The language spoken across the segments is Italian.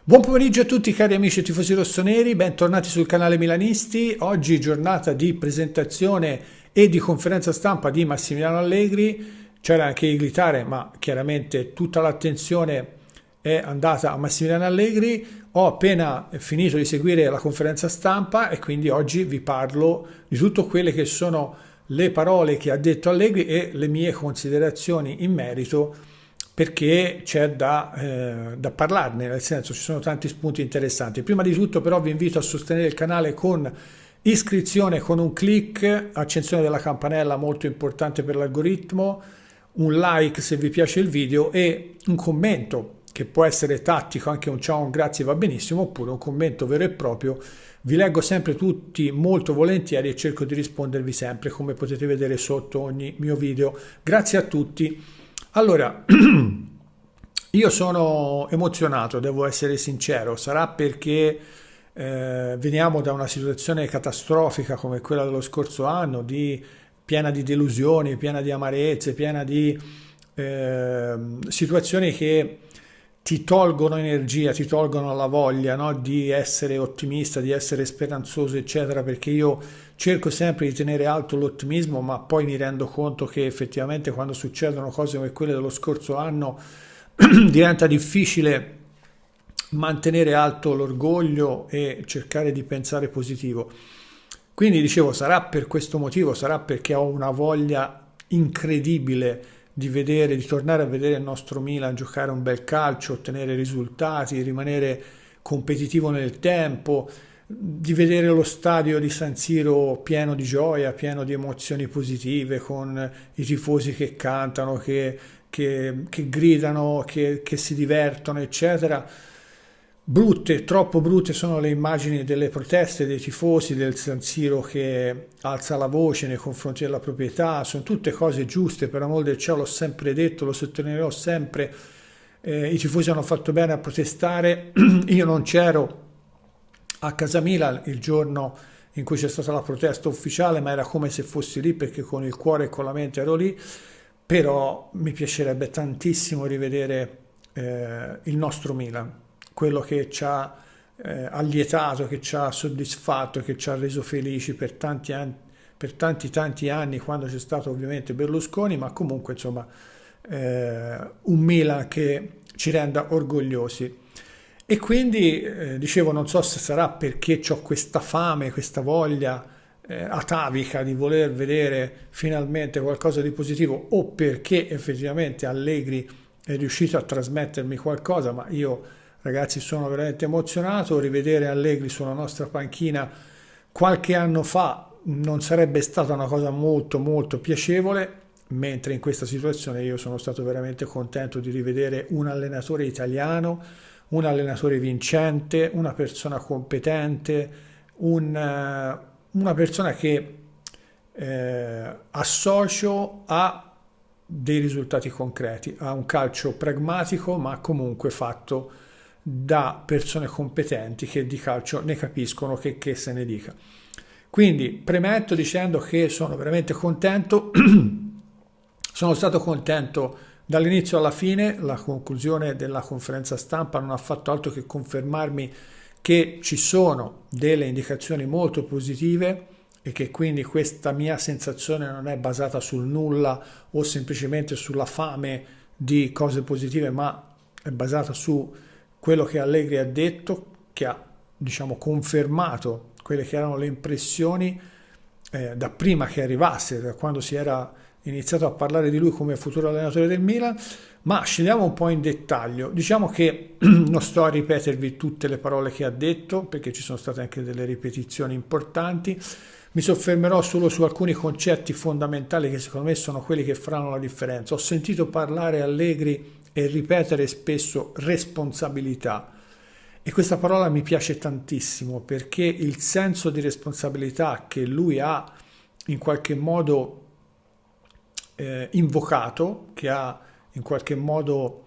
Buon pomeriggio a tutti cari amici e tifosi rossoneri, bentornati sul canale Milanisti. Oggi giornata di presentazione e di conferenza stampa di Massimiliano Allegri. C'era anche Iglitare, ma chiaramente tutta l'attenzione è andata a Massimiliano Allegri. Ho appena finito di seguire la conferenza stampa e quindi oggi vi parlo di tutto quelle che sono le parole che ha detto Allegri e le mie considerazioni in merito, perché c'è da parlarne, nel senso ci sono tanti spunti interessanti. Prima di tutto però vi invito a sostenere il canale con iscrizione, con un click, accensione della campanella molto importante per l'algoritmo, un like se vi piace il video e un commento che può essere tattico, anche un ciao, un grazie va benissimo, oppure un commento vero e proprio. Vi leggo sempre tutti molto volentieri e cerco di rispondervi sempre, come potete vedere sotto ogni mio video. Grazie a tutti. Allora, io sono emozionato, devo essere sincero, sarà perché veniamo da una situazione catastrofica come quella dello scorso anno, piena di delusioni, piena di amarezze, piena di situazioni che ti tolgono energia, ti tolgono la voglia, no? Di essere ottimista, di essere speranzoso, eccetera, perché io cerco sempre di tenere alto l'ottimismo, ma poi mi rendo conto che effettivamente quando succedono cose come quelle dello scorso anno diventa difficile mantenere alto l'orgoglio e cercare di pensare positivo. Quindi dicevo, sarà per questo motivo, sarà perché ho una voglia incredibile di tornare a vedere il nostro Milan giocare un bel calcio, ottenere risultati, rimanere competitivo nel tempo, di vedere lo stadio di San Siro pieno di gioia, pieno di emozioni positive, con i tifosi che cantano, che gridano, che si divertono, eccetera. Brutte, troppo brutte sono le immagini delle proteste dei tifosi del San Siro che alza la voce nei confronti della proprietà, sono tutte cose giuste, per amor del cielo, l'ho sempre detto, lo sottolineerò sempre, i tifosi hanno fatto bene a protestare, io non c'ero a casa Milan il giorno in cui c'è stata la protesta ufficiale, ma era come se fossi lì perché con il cuore e con la mente ero lì, però mi piacerebbe tantissimo rivedere il nostro Milan, quello che ci ha allietato, che ci ha soddisfatto, che ci ha reso felici per tanti anni, per tanti anni, quando c'è stato ovviamente Berlusconi, ma comunque insomma un Milan che ci renda orgogliosi. E quindi dicevo, non so se sarà perché ho questa fame, questa voglia atavica di voler vedere finalmente qualcosa di positivo, o perché effettivamente Allegri è riuscito a trasmettermi qualcosa, ma io ragazzi sono veramente emozionato. Rivedere Allegri sulla nostra panchina qualche anno fa non sarebbe stata una cosa molto piacevole, mentre in questa situazione io sono stato veramente contento di rivedere un allenatore italiano, un allenatore vincente, una persona competente, una persona che associo a dei risultati concreti, a un calcio pragmatico ma comunque fatto da persone competenti che di calcio ne capiscono, che se ne dica. Quindi premetto dicendo che sono veramente contento, sono stato contento dall'inizio alla fine. La conclusione della conferenza stampa non ha fatto altro che confermarmi che ci sono delle indicazioni molto positive e che quindi questa mia sensazione non è basata sul nulla o semplicemente sulla fame di cose positive, ma è basata su quello che Allegri ha detto, che ha, diciamo, confermato quelle che erano le impressioni da prima che arrivasse, da quando si era iniziato a parlare di lui come futuro allenatore del Milan. Ma scendiamo un po' in dettaglio. Diciamo che non sto a ripetervi tutte le parole che ha detto, perché ci sono state anche delle ripetizioni importanti. Mi soffermerò solo su alcuni concetti fondamentali che secondo me sono quelli che faranno la differenza. Ho sentito parlare Allegri e ripetere spesso responsabilità, e questa parola mi piace tantissimo perché il senso di responsabilità che lui ha in qualche modo invocato, che ha in qualche modo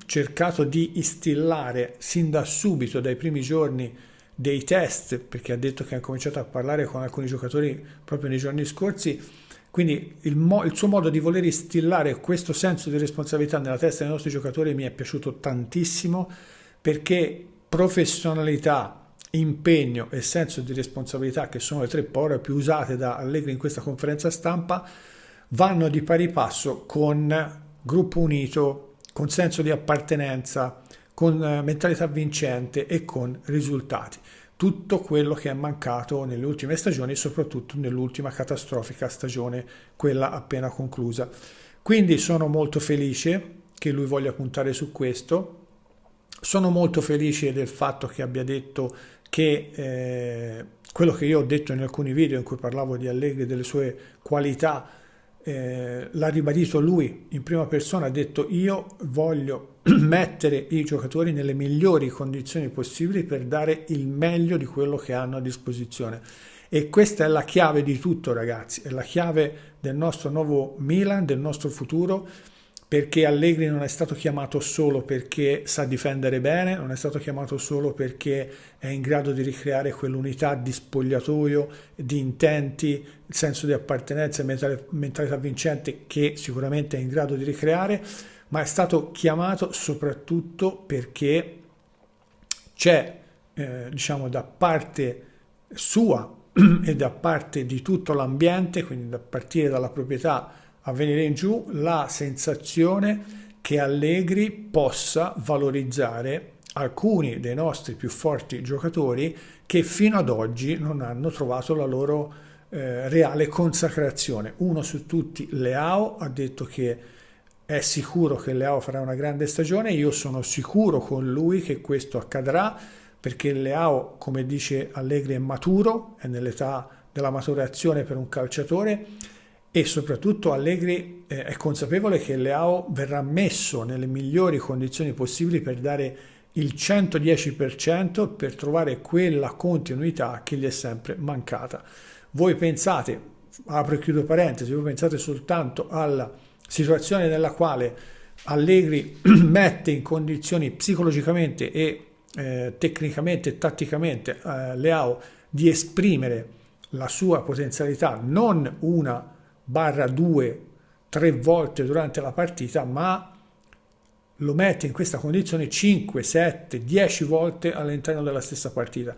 cercato di instillare sin da subito, dai primi giorni dei test, perché ha detto che ha cominciato a parlare con alcuni giocatori proprio nei giorni scorsi. Quindi il suo modo di voler instillare questo senso di responsabilità nella testa dei nostri giocatori mi è piaciuto tantissimo, perché professionalità, impegno e senso di responsabilità, che sono le tre parole più usate da Allegri in questa conferenza stampa, vanno di pari passo con gruppo unito, con senso di appartenenza, con mentalità vincente e con risultati. Tutto quello che è mancato nelle ultime stagioni, soprattutto nell'ultima catastrofica stagione, quella appena conclusa. Quindi sono molto felice che lui voglia puntare su questo. Sono molto felice del fatto che abbia detto che quello che io ho detto in alcuni video in cui parlavo di Allegri e delle sue qualità, l'ha ribadito lui in prima persona, ha detto: io voglio mettere i giocatori nelle migliori condizioni possibili per dare il meglio di quello che hanno a disposizione. E questa è la chiave di tutto, ragazzi, è la chiave del nostro nuovo Milan, del nostro futuro, perché Allegri non è stato chiamato solo perché sa difendere bene, non è stato chiamato solo perché è in grado di ricreare quell'unità di spogliatoio, di intenti, senso di appartenenza e mentalità vincente che sicuramente è in grado di ricreare, ma è stato chiamato soprattutto perché c'è, diciamo, da parte sua e da parte di tutto l'ambiente, quindi a partire dalla proprietà a venire in giù, la sensazione che Allegri possa valorizzare alcuni dei nostri più forti giocatori che fino ad oggi non hanno trovato la loro reale consacrazione. Uno su tutti, Leao, ha detto che è sicuro che Leao farà una grande stagione. Io sono sicuro con lui che questo accadrà, perché Leao, come dice Allegri, è maturo, è nell'età della maturazione per un calciatore, e soprattutto Allegri è consapevole che Leao verrà messo nelle migliori condizioni possibili per dare il 110% per trovare quella continuità che gli è sempre mancata. Voi pensate, apro e chiudo parentesi, voi pensate soltanto alla situazione nella quale Allegri mette in condizioni psicologicamente e tecnicamente e tatticamente Leao di esprimere la sua potenzialità non una barra due, tre volte durante la partita, ma lo mette in questa condizione 5, 7, 10 volte all'interno della stessa partita.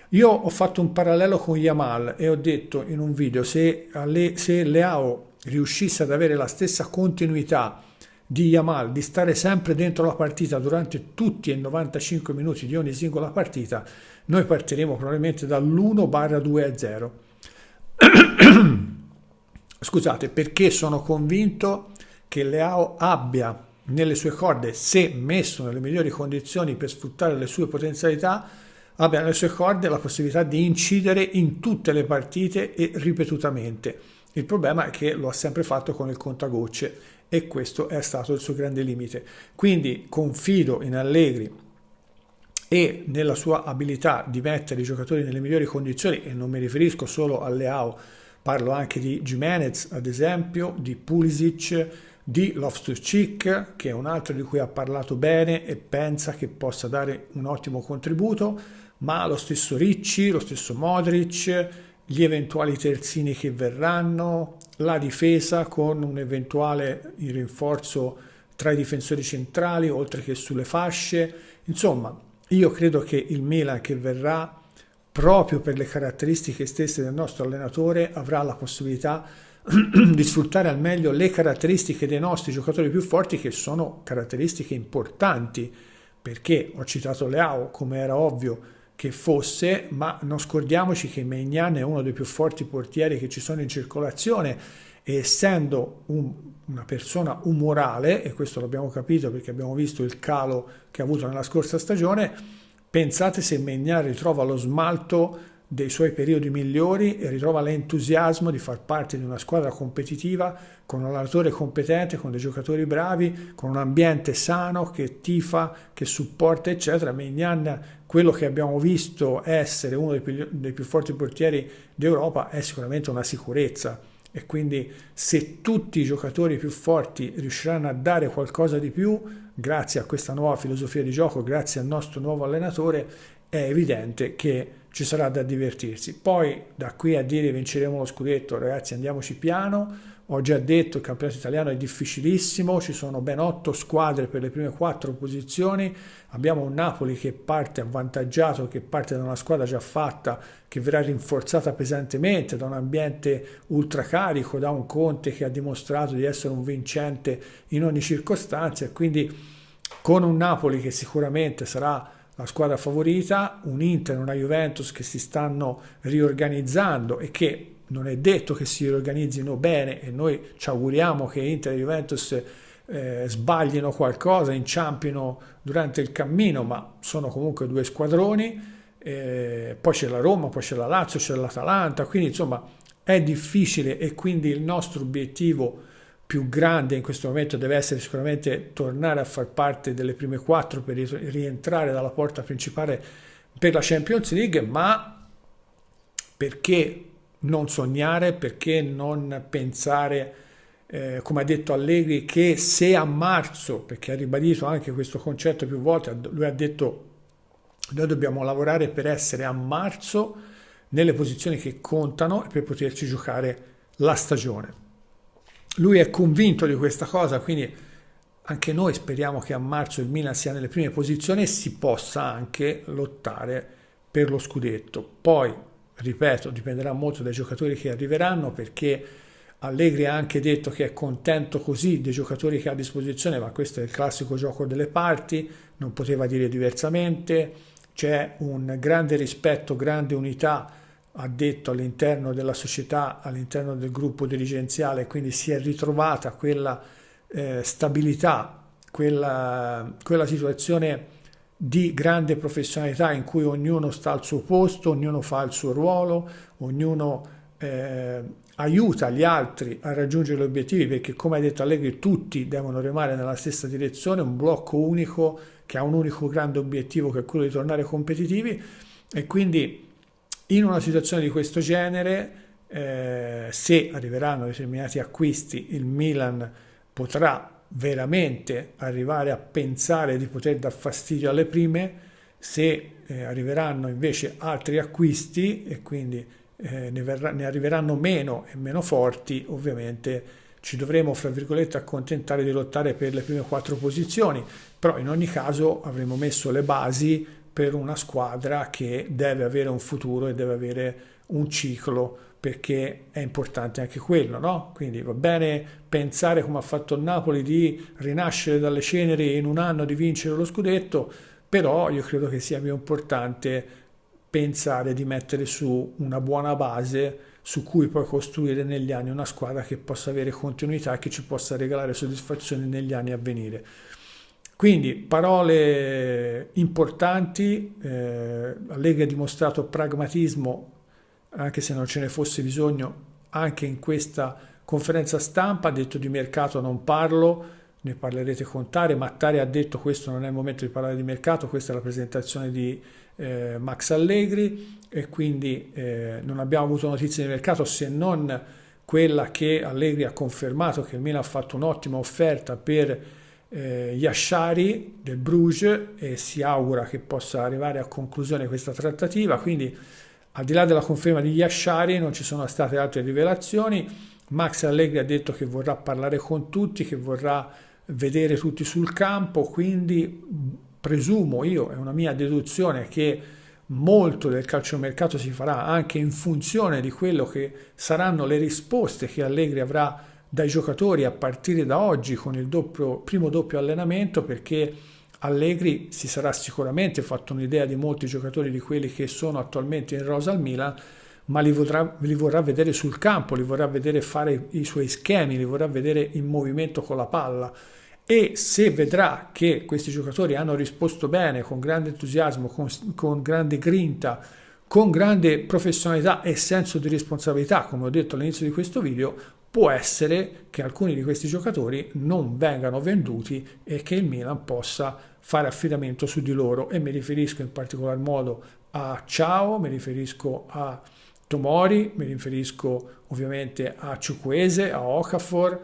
Io ho fatto un parallelo con Yamal e ho detto in un video, se Leao riuscisse ad avere la stessa continuità di Yamal, di stare sempre dentro la partita durante tutti i 95 minuti di ogni singola partita, noi partiremo probabilmente dall'1/2-0. Scusate, perché sono convinto che Leao abbia nelle sue corde, se messo nelle migliori condizioni per sfruttare le sue potenzialità, abbia nelle sue corde la possibilità di incidere in tutte le partite e ripetutamente. Il problema è che lo ha sempre fatto con il contagocce e questo è stato il suo grande limite. Quindi confido in Allegri e nella sua abilità di mettere i giocatori nelle migliori condizioni, e non mi riferisco solo a Leao, parlo anche di Gimenez, ad esempio, di Pulisic, di Loftus-Cheek, che è un altro di cui ha parlato bene e pensa che possa dare un ottimo contributo, ma lo stesso Ricci, lo stesso Modric, gli eventuali terzini che verranno, la difesa con un eventuale rinforzo tra i difensori centrali, oltre che sulle fasce. Insomma, io credo che il Milan che verrà, proprio per le caratteristiche stesse del nostro allenatore, avrà la possibilità di sfruttare al meglio le caratteristiche dei nostri giocatori più forti, che sono caratteristiche importanti, perché ho citato Leao come era ovvio che fosse, ma non scordiamoci che Maignan è uno dei più forti portieri che ci sono in circolazione, e essendo una persona umorale, e questo l'abbiamo capito perché abbiamo visto il calo che ha avuto nella scorsa stagione, pensate se Maignan ritrova lo smalto dei suoi periodi migliori e ritrova l'entusiasmo di far parte di una squadra competitiva, con un allenatore competente, con dei giocatori bravi, con un ambiente sano che tifa, che supporta, eccetera. Maignan, quello che abbiamo visto essere uno dei più forti portieri d'Europa, è sicuramente una sicurezza, e quindi se tutti i giocatori più forti riusciranno a dare qualcosa di più grazie a questa nuova filosofia di gioco, grazie al nostro nuovo allenatore, è evidente che ci sarà da divertirsi. Poi da qui a dire vinceremo lo scudetto, ragazzi, andiamoci piano, ho già detto, il campionato italiano è difficilissimo, ci sono ben 8 squadre per le prime 4 posizioni, abbiamo un Napoli che parte avvantaggiato, che parte da una squadra già fatta, che verrà rinforzata pesantemente da un ambiente ultracarico, da un Conte che ha dimostrato di essere un vincente in ogni circostanza, e quindi con un Napoli che sicuramente sarà la squadra favorita, un Inter e una Juventus che si stanno riorganizzando e che non è detto che si riorganizzino bene, e noi ci auguriamo che Inter e Juventus sbaglino qualcosa, inciampino durante il cammino, ma sono comunque due squadroni, poi c'è la Roma, poi c'è la Lazio, c'è l'Atalanta, quindi insomma è difficile, e quindi il nostro obiettivo più grande in questo momento deve essere sicuramente tornare a far parte delle prime 4 per rientrare dalla porta principale per la Champions League. Ma perché non sognare, perché non pensare, come ha detto Allegri, che se a marzo, perché ha ribadito anche questo concetto più volte, lui ha detto noi dobbiamo lavorare per essere a marzo nelle posizioni che contano e per poterci giocare la stagione. Lui è convinto di questa cosa, quindi anche noi speriamo che a marzo il Milan sia nelle prime posizioni e si possa anche lottare per lo scudetto. Poi, ripeto, dipenderà molto dai giocatori che arriveranno, perché Allegri ha anche detto che è contento così dei giocatori che ha a disposizione, ma questo è il classico gioco delle parti, non poteva dire diversamente. C'è un grande rispetto, grande unità, ha detto, all'interno della società, all'interno del gruppo dirigenziale, quindi si è ritrovata quella stabilità, quella situazione di grande professionalità in cui ognuno sta al suo posto, ognuno fa il suo ruolo, ognuno aiuta gli altri a raggiungere gli obiettivi, perché come ha detto Allegri tutti devono remare nella stessa direzione, un blocco unico che ha un unico grande obiettivo, che è quello di tornare competitivi. E quindi in una situazione di questo genere, se arriveranno determinati acquisti, il Milan potrà veramente arrivare a pensare di poter dar fastidio alle prime. Se arriveranno invece altri acquisti e quindi ne arriveranno meno e meno forti, ovviamente ci dovremo, fra virgolette, accontentare di lottare per le prime 4 posizioni, però in ogni caso avremo messo le basi per una squadra che deve avere un futuro e deve avere un ciclo, perché è importante anche quello, no? Quindi va bene pensare, come ha fatto il Napoli, di rinascere dalle ceneri in un anno, di vincere lo scudetto, però io credo che sia più importante pensare di mettere su una buona base su cui poi costruire negli anni una squadra che possa avere continuità e che ci possa regalare soddisfazioni negli anni a venire. Quindi parole importanti, Allegri ha dimostrato pragmatismo, anche se non ce ne fosse bisogno, anche in questa conferenza stampa. Ha detto di mercato non parlo, ne parlerete con Tare, ma Tare ha detto questo non è il momento di parlare di mercato, questa è la presentazione di Max Allegri, e quindi non abbiamo avuto notizie di mercato, se non quella che Allegri ha confermato che il Milan ha fatto un'ottima offerta per Yashari del Bruges, e si augura che possa arrivare a conclusione questa trattativa. Quindi al di là della conferma di Yashari non ci sono state altre rivelazioni. Max Allegri ha detto che vorrà parlare con tutti, che vorrà vedere tutti sul campo, quindi presumo io, è una mia deduzione, che molto del calciomercato si farà anche in funzione di quello che saranno le risposte che Allegri avrà dai giocatori a partire da oggi con il primo doppio allenamento, perché Allegri si sarà sicuramente fatto un'idea di molti giocatori, di quelli che sono attualmente in rosa al Milan, ma li vorrà vedere sul campo, li vorrà vedere fare i suoi schemi, li vorrà vedere in movimento con la palla, e se vedrà che questi giocatori hanno risposto bene, con grande entusiasmo, con grande grinta, con grande professionalità e senso di responsabilità, come ho detto all'inizio di questo video, può essere che alcuni di questi giocatori non vengano venduti e che il Milan possa fare affidamento su di loro, e mi riferisco in particolar modo a Ciao, mi riferisco a Tomori, mi riferisco ovviamente a Chukwueze, a Okafor,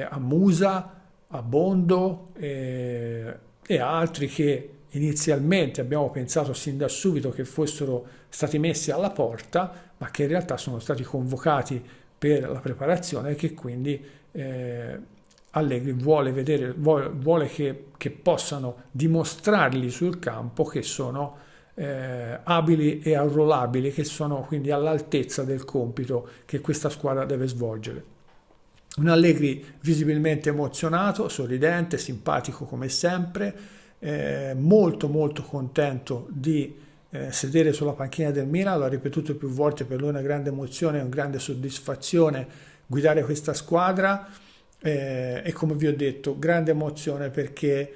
a Musa, a Bondo e a altri che inizialmente abbiamo pensato sin da subito che fossero stati messi alla porta, ma che in realtà sono stati convocati per la preparazione e che quindi Allegri vuole vedere, vuole che possano dimostrargli sul campo che sono abili e arruolabili, che sono quindi all'altezza del compito che questa squadra deve svolgere. Un Allegri visibilmente emozionato, sorridente, simpatico come sempre, molto molto contento di sedere sulla panchina del Milan, l'ha ripetuto più volte, per lui è una grande emozione, una grande soddisfazione guidare questa squadra e come vi ho detto, grande emozione perché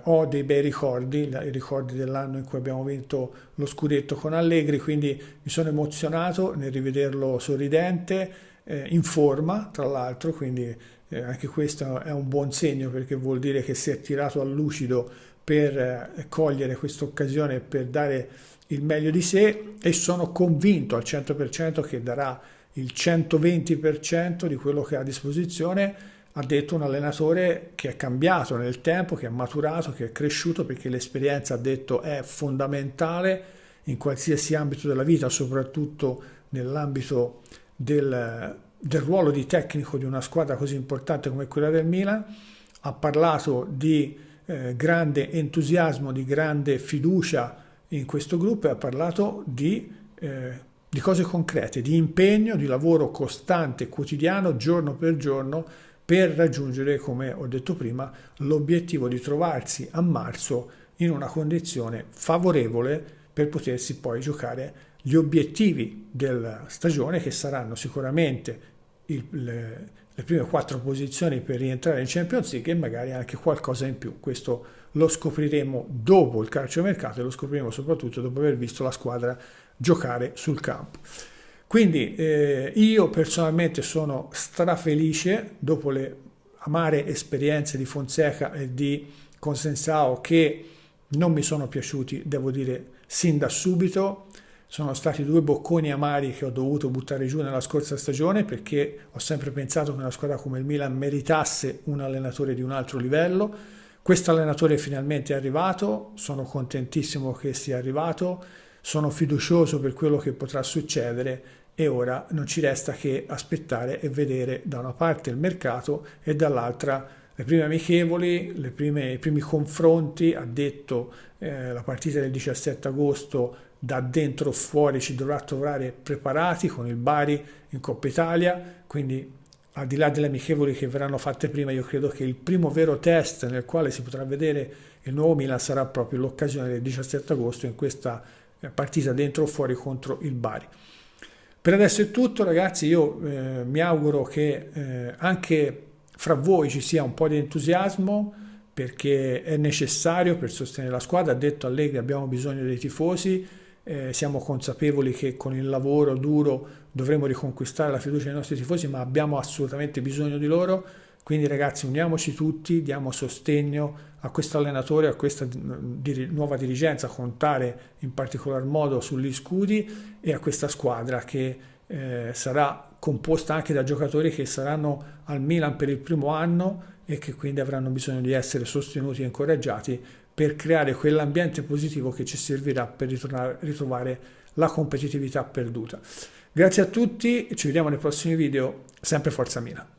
ho dei bei ricordi, i ricordi dell'anno in cui abbiamo vinto lo scudetto con Allegri, quindi mi sono emozionato nel rivederlo sorridente, in forma tra l'altro, quindi anche questo è un buon segno perché vuol dire che si è tirato a lucido per cogliere questa occasione per dare il meglio di sé e sono convinto al 100% che darà il 120% di quello che ha a disposizione. Ha detto un allenatore che è cambiato nel tempo, che è maturato, che è cresciuto, perché l'esperienza, ha detto, è fondamentale in qualsiasi ambito della vita, soprattutto nell'ambito del ruolo di tecnico di una squadra così importante come quella del Milan. Ha parlato di grande entusiasmo, di grande fiducia in questo gruppo e ha parlato di cose concrete, di impegno, di lavoro costante, quotidiano, giorno per giorno, per raggiungere, come ho detto prima, l'obiettivo di trovarsi a marzo in una condizione favorevole per potersi poi giocare gli obiettivi della stagione, che saranno sicuramente le prime 4 posizioni per rientrare in Champions League e magari anche qualcosa in più. Questo lo scopriremo dopo il calciomercato e lo scopriremo soprattutto dopo aver visto la squadra giocare sul campo. Quindi io personalmente sono strafelice dopo le amare esperienze di Fonseca e di Consensao, che non mi sono piaciuti, devo dire, sin da subito. Sono stati 2 bocconi amari che ho dovuto buttare giù nella scorsa stagione, perché ho sempre pensato che una squadra come il Milan meritasse un allenatore di un altro livello. Questo allenatore finalmente è arrivato, sono contentissimo che sia arrivato, sono fiducioso per quello che potrà succedere e ora non ci resta che aspettare e vedere da una parte il mercato e dall'altra le prime amichevoli, i primi confronti. Ha detto la partita del 17 agosto da dentro o fuori ci dovrà trovare preparati con il Bari in Coppa Italia, quindi al di là delle amichevoli che verranno fatte prima, io credo che il primo vero test nel quale si potrà vedere il nuovo Milan sarà proprio l'occasione del 17 agosto in questa partita dentro o fuori contro il Bari. Per adesso è tutto, ragazzi. Io mi auguro che anche fra voi ci sia un po' di entusiasmo, perché è necessario per sostenere la squadra. Ha detto Allegri: abbiamo bisogno dei tifosi, siamo consapevoli che con il lavoro duro dovremo riconquistare la fiducia dei nostri tifosi, ma abbiamo assolutamente bisogno di loro. Quindi ragazzi, uniamoci tutti, diamo sostegno a questo allenatore, a questa nuova dirigenza, contare in particolar modo sugli scudi e a questa squadra che sarà composta anche da giocatori che saranno al Milan per il primo anno e che quindi avranno bisogno di essere sostenuti e incoraggiati per creare quell'ambiente positivo che ci servirà per ritrovare la competitività perduta. Grazie a tutti, ci vediamo nei prossimi video, sempre Forza Milan.